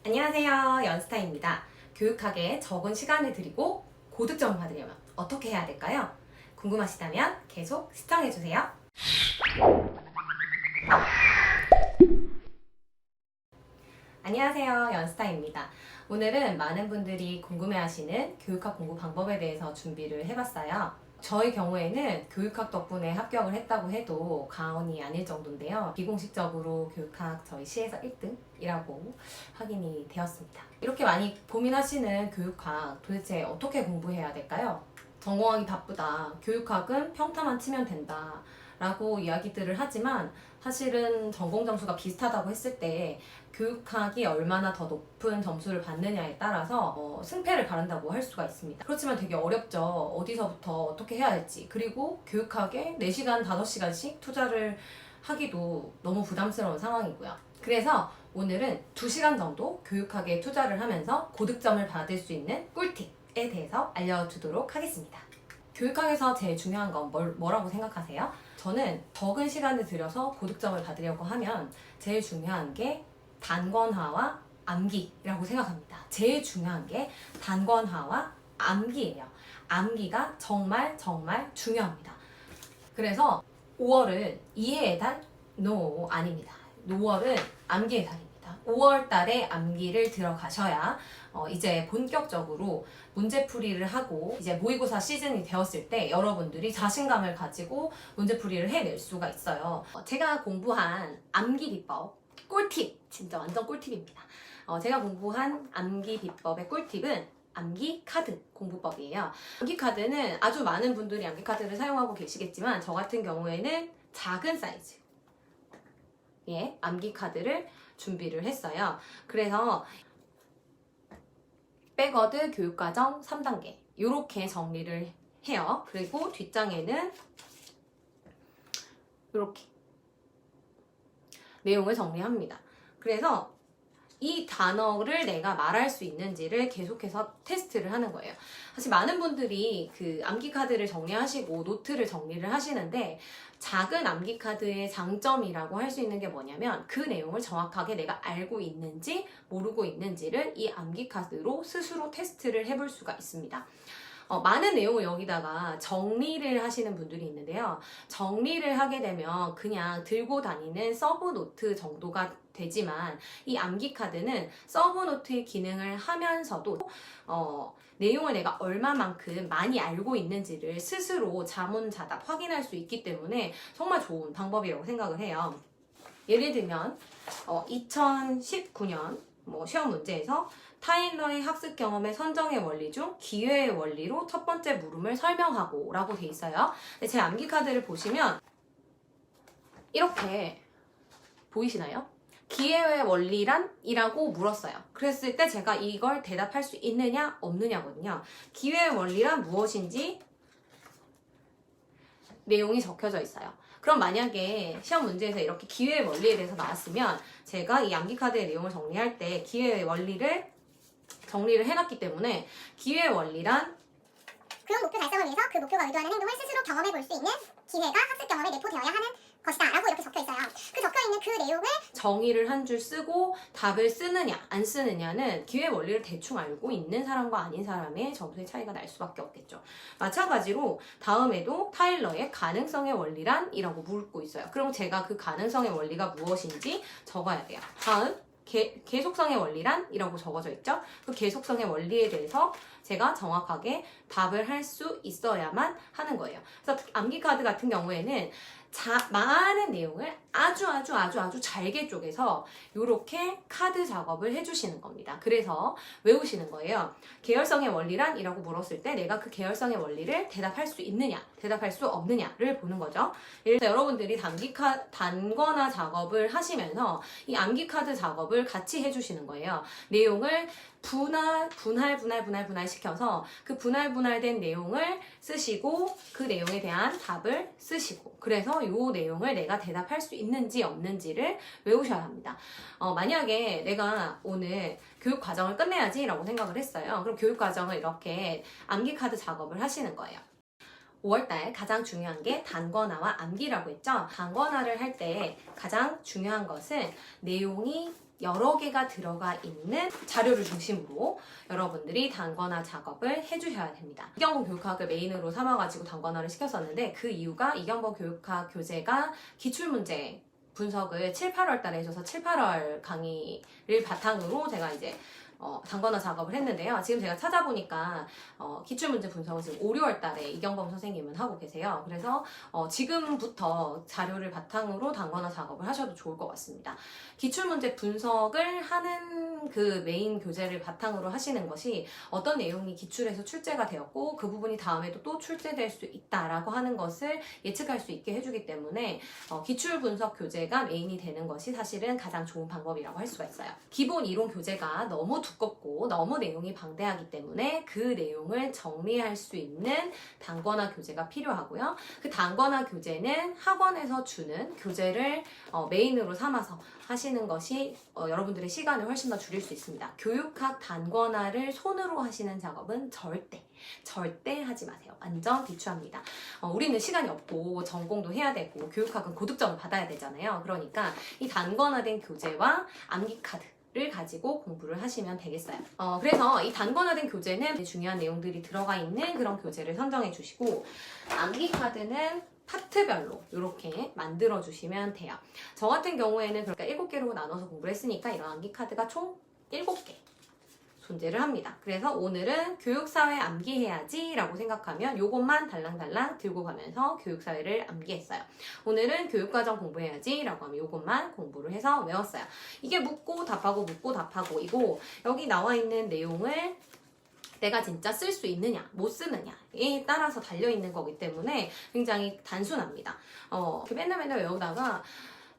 안녕하세요, 연스타입니다. 교육학에 적은 시간을 들이고 고득점을 받으려면 어떻게 해야 될까요? 궁금하시다면 계속 시청해주세요. 안녕하세요, 연스타입니다. 오늘은 많은 분들이 궁금해하시는 교육학 공부 방법에 대해서 준비를 해봤어요. 저희 경우에는 교육학 덕분에 합격을 했다고 해도 과언이 아닐 정도인데요. 비공식적으로 교육학 저희 시에서 1등이라고 확인이 되었습니다. 이렇게 많이 고민하시는 교육학 도대체 어떻게 공부해야 될까요? 전공하기 바쁘다. 교육학은 평타만 치면 된다. 라고 이야기들을 하지만 사실은 전공 점수가 비슷하다고 했을 때 교육학이 얼마나 더 높은 점수를 받느냐에 따라서 승패를 가른다고 할 수가 있습니다. 그렇지만 되게 어렵죠. 어디서부터 어떻게 해야 할지. 그리고 교육학에 4시간, 5시간씩 투자를 하기도 너무 부담스러운 상황이고요. 그래서 오늘은 2시간 정도 교육학에 투자를 하면서 고득점을 받을 수 있는 꿀팁에 대해서 알려주도록 하겠습니다. 교육학에서 제일 중요한 건 뭐라고 생각하세요? 저는 적은 시간을 들여서 고득점을 받으려고 하면 제일 중요한 게 단권화와 암기라고 생각합니다. 제일 중요한 게 단권화와 암기예요. 암기가 정말 중요합니다. 그래서 5월은 이해의 달? No, 아닙니다. 5월은 암기의 달입니다. 5월 달에 암기를 들어가셔야 이제 본격적으로 문제풀이를 하고 이제 모의고사 시즌이 되었을 때 여러분들이 자신감을 가지고 문제풀이를 해낼 수가 있어요. 제가 공부한 암기 비법 꿀팁, 진짜 완전 꿀팁입니다. 제가 공부한 암기 비법의 꿀팁은 암기 카드 공부법이에요. 암기 카드는 아주 많은 분들이 암기 카드를 사용하고 계시겠지만 저 같은 경우에는 작은 사이즈 암기 카드를 준비를 했어요. 그래서 백워드 교육과정 3단계 이렇게 정리를 해요. 그리고 뒷장에는 이렇게 내용을 정리합니다. 그래서 이 단어를 내가 말할 수 있는지를 계속해서 테스트를 하는 거예요. 사실 많은 분들이 그 암기 카드를 정리하시고 노트를 정리를 하시는데 작은 암기 카드의 장점이라고 할 수 있는 게 뭐냐면 그 내용을 정확하게 내가 알고 있는지 모르고 있는지를 이 암기 카드로 스스로 테스트를 해볼 수가 있습니다. 많은 내용을 여기다가 정리를 하시는 분들이 있는데요. 정리를 하게 되면 그냥 들고 다니는 서브노트 정도가 되지만 이 암기 카드는 서브노트의 기능을 하면서도 내용을 내가 얼마만큼 많이 알고 있는지를 스스로 자문자답 확인할 수 있기 때문에 정말 좋은 방법이라고 생각을 해요. 예를 들면 2019년 시험 문제에서 타일러의 학습 경험의 선정의 원리 중 기회의 원리로 첫 번째 물음을 설명하고 라고 돼 있어요. 제 암기 카드를 보시면 이렇게 보이시나요? 기회의 원리란? 이라고 물었어요. 그랬을 때 제가 이걸 대답할 수 있느냐 없느냐거든요. 기회의 원리란 무엇인지 내용이 적혀져 있어요. 그럼 만약에 시험 문제에서 이렇게 기회의 원리에 대해서 나왔으면 제가 이 암기 카드의 내용을 정리할 때 기회의 원리를 정리를 해놨기 때문에 기회의 원리란 그런 목표 달성을 위해서 그 목표가 의도하는 행동을 스스로 경험해 볼 수 있는 기회가 학습 경험에 내포되어야 하는 것이다 라고 이렇게 적혀 있어요. 그 적혀있는 그 내용을 정의를 한 줄 쓰고 답을 쓰느냐 안 쓰느냐는 기회 원리를 대충 알고 있는 사람과 아닌 사람의 점수의 차이가 날 수밖에 없겠죠. 마찬가지로 다음에도 타일러의 가능성의 원리란? 이라고 묻고 있어요. 그럼 제가 그 가능성의 원리가 무엇인지 적어야 돼요. 다음 계속성의 원리란? 이라고 적어져 있죠. 그 계속성의 원리에 대해서 제가 정확하게 답을 할 수 있어야만 하는 거예요. 그래서 암기 카드 같은 경우에는 많은 내용을 아주 잘게 쪼개서 이렇게 카드 작업을 해주시는 겁니다. 그래서 외우시는 거예요. 계열성의 원리란? 이라고 물었을 때 내가 그 계열성의 원리를 대답할 수 있느냐, 대답할 수 없느냐를 보는 거죠. 예를 들어 여러분들이 단권화 작업을 하시면서 이 암기 카드 작업을 같이 해주시는 거예요. 내용을 분할 시켜서 그 분할된 내용을 쓰시고 그 내용에 대한 답을 쓰시고 그래서 이 내용을 내가 대답할 수 있는지 없는지를 외우셔야 합니다. 만약에 내가 오늘 교육 과정을 끝내야지 라고 생각을 했어요. 그럼 교육 과정을 이렇게 암기 카드 작업을 하시는 거예요. 5월달 가장 중요한 게 단권화와 암기라고 했죠. 단권화를 할 때 가장 중요한 것은 내용이 여러 개가 들어가 있는 자료를 중심으로 여러분들이 단권화 작업을 해주셔야 됩니다. 이경범 교육학을 메인으로 삼아가지고 단권화를 시켰었는데 그 이유가 이경범 교육학 교재가 기출문제 분석을 7, 8월 달에 해줘서 7, 8월 강의를 바탕으로 제가 이제 단권화 작업을 했는데요. 지금 제가 찾아보니까 기출문제 분석은 지금 5, 6월 달에 이경범 선생님은 하고 계세요. 그래서 지금부터 자료를 바탕으로 단권화 작업을 하셔도 좋을 것 같습니다. 기출문제 분석을 하는 그 메인 교재를 바탕으로 하시는 것이 어떤 내용이 기출에서 출제가 되었고 그 부분이 다음에도 또 출제될 수 있다라고 하는 것을 예측할 수 있게 해주기 때문에 기출 분석 교재가 메인이 되는 것이 사실은 가장 좋은 방법이라고 할 수가 있어요. 기본 이론 교재가 너무 두껍고 너무 내용이 방대하기 때문에 그 내용을 정리할 수 있는 단권화 교재가 필요하고요. 그 단권화 교재는 학원에서 주는 교재를 메인으로 삼아서 하시는 것이 여러분들의 시간을 훨씬 더 줄일 수 있습니다. 교육학 단권화를 손으로 하시는 작업은 절대 하지 마세요. 완전 비추합니다. 우리는 시간이 없고 전공도 해야 되고 교육학은 고득점을 받아야 되잖아요. 그러니까 이 단권화된 교재와 암기 카드 를 가지고 공부를 하시면 되겠어요. 그래서 이 단권화된 교재는 중요한 내용들이 들어가 있는 그런 교재를 선정해 주시고 암기 카드는 파트별로 이렇게 만들어 주시면 돼요. 저 같은 경우에는 그러니까 7개로 나눠서 공부를 했으니까 이런 암기 카드가 총 7개 존재를 합니다. 그래서 오늘은 교육사회 암기해야지 라고 생각하면 요것만 달랑달랑 들고 가면서 교육사회를 암기했어요. 오늘은 교육과정 공부해야지 라고 하면 요것만 공부를 해서 외웠어요. 이게 묻고 답하고 이고 여기 나와 있는 내용을 내가 진짜 쓸 수 있느냐 못 쓰느냐에 따라서 달려있는 거기 때문에 굉장히 단순합니다. 맨날 외우다가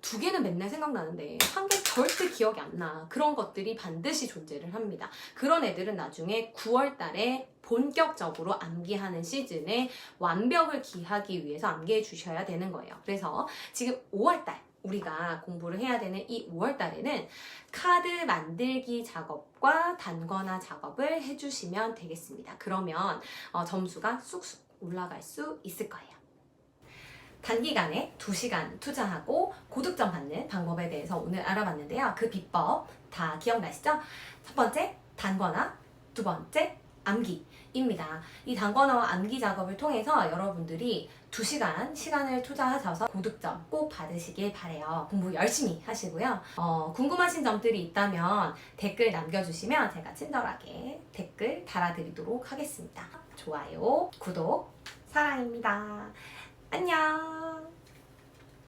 2개는 맨날 생각나는데 1개 절대 기억이 안 나. 그런 것들이 반드시 존재를 합니다. 그런 애들은 나중에 9월 달에 본격적으로 암기하는 시즌에 완벽을 기하기 위해서 암기해 주셔야 되는 거예요. 그래서 지금 5월 달 우리가 공부를 해야 되는 이 5월 달에는 카드 만들기 작업과 단권화 작업을 해주시면 되겠습니다. 그러면 점수가 쑥쑥 올라갈 수 있을 거예요. 단기간에 2시간 투자하고 고득점 받는 방법에 대해서 오늘 알아봤는데요. 그 비법 다 기억나시죠? 첫 번째, 단권화. 두 번째, 암기입니다. 이 단권화와 암기 작업을 통해서 여러분들이 2시간 시간을 투자하셔서 고득점 꼭 받으시길 바래요. 공부 열심히 하시고요. 궁금하신 점들이 있다면 댓글 남겨주시면 제가 친절하게 댓글 달아드리도록 하겠습니다. 좋아요, 구독, 사랑입니다. 안녕.